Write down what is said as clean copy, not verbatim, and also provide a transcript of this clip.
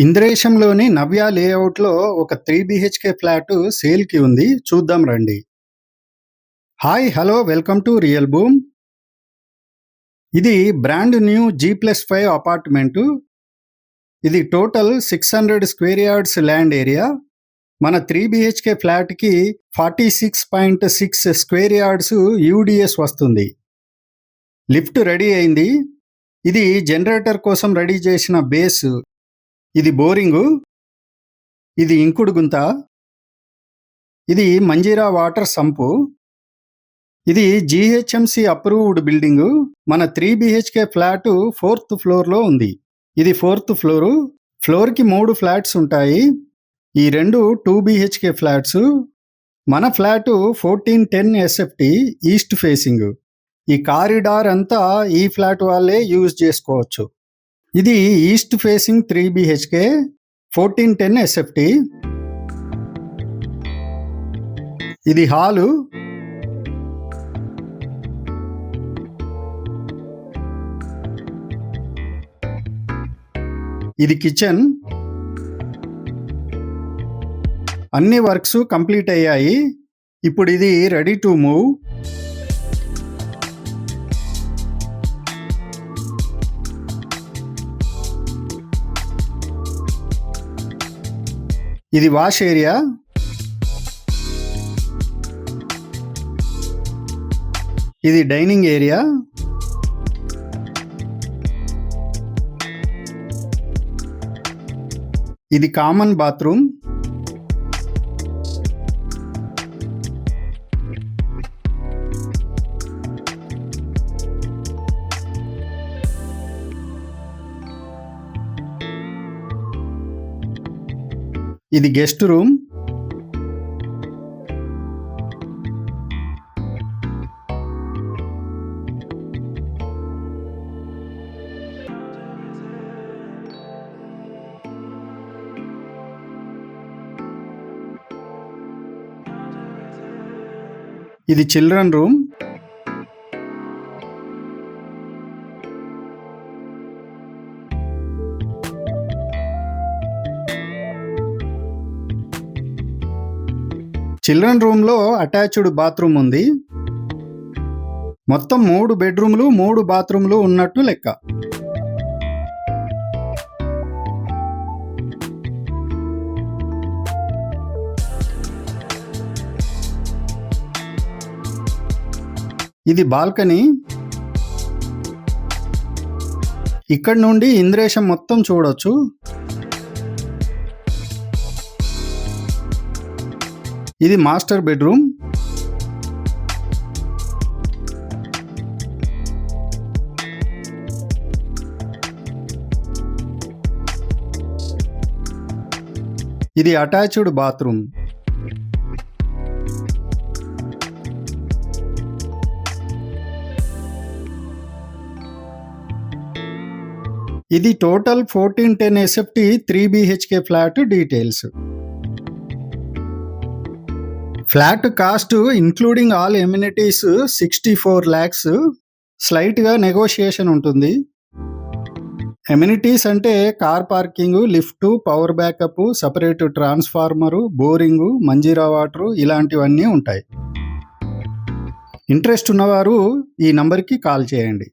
ఇంద్రేశంలోని నవ్య లేఅవుట్లో ఒక 3 BHK flat సేల్కి ఉంది. చూద్దాం రండి. Hi hello welcome to real boom. ఇది బ్రాండ్ న్యూ G+5 అపార్ట్మెంటు. ఇది total 600 square yards land area. మన 3 బీహెచ్కే ఫ్లాట్కి 46.6 స్క్వేర్ యార్డ్స్ యూడిఎస్ వస్తుంది. లిఫ్ట్ రెడీ అయింది. ఇది జనరేటర్ కోసం రెడీ చేసిన బేస్. ఇది బోరింగు. ఇది ఇంకుడు గుంత. ఇది మంజీరా వాటర్ సంపు. ఇది GHMC అప్రూవ్డ్ బిల్డింగు. మన 3 బీహెచ్కే ఫ్లాటు 4th ఫ్లోర్లో ఉంది. ఇది 4th ఫ్లోరు. ఫ్లోర్కి 3 ఫ్లాట్స్ ఉంటాయి. ఈ రెండు 2 బీహెచ్కే ఫ్లాట్స్. మన ఫ్లాటు 1410 SFT ఈస్ట్ ఫేసింగ్. ఈ కారిడార్ అంతా ఈ ఫ్లాట్ వాళ్ళే యూజ్ చేసుకోవచ్చు. ఇది ఈస్ట్ ఫేసింగ్ 3 బీహెచ్కే 1410 SFT. ఇది హాలు. ఇది కిచెన్. అన్ని వర్క్స్ కంప్లీట్ అయ్యాయి. ఇప్పుడు ఇది రెడీ టు మూవ్. ఇది వాష్ ఏరియా. ఇది డైనింగ్ ఏరియా. ఇది కామన్ బాత్రూమ్. ఇది గెస్ట్ రూమ్. ఇది చిల్డ్రన్ రూమ్. చిల్డ్రన్ రూమ్లో అటాచ్డ్ బాత్రూమ్ ఉంది. మొత్తం 3 బెడ్రూమ్లు 3 బాత్రూమ్లు ఉన్నట్టు లెక్క. ఇది బాల్కనీ. ఇక్కడ నుండి ఇంద్రేశం మొత్తం చూడొచ్చు. ఇది మాస్టర్ బెడ్రూమ్. ఇది అటాచ్డ్ బాత్రూమ్. ఇది total 1410 SFT 3 BHK flat details. Flat cost including all amenities 64 lakhs. స్లైట్గా నెగోషియేషన్ ఉంటుంది. ఎమ్యూనిటీస్ అంటే car parking, lift, power backup, separate transformer, boring, Manjeera water ఇలాంటివన్నీ ఉంటాయి. ఇంట్రెస్ట్ ఉన్నవారు ఈ నంబర్కి కాల్ చేయండి.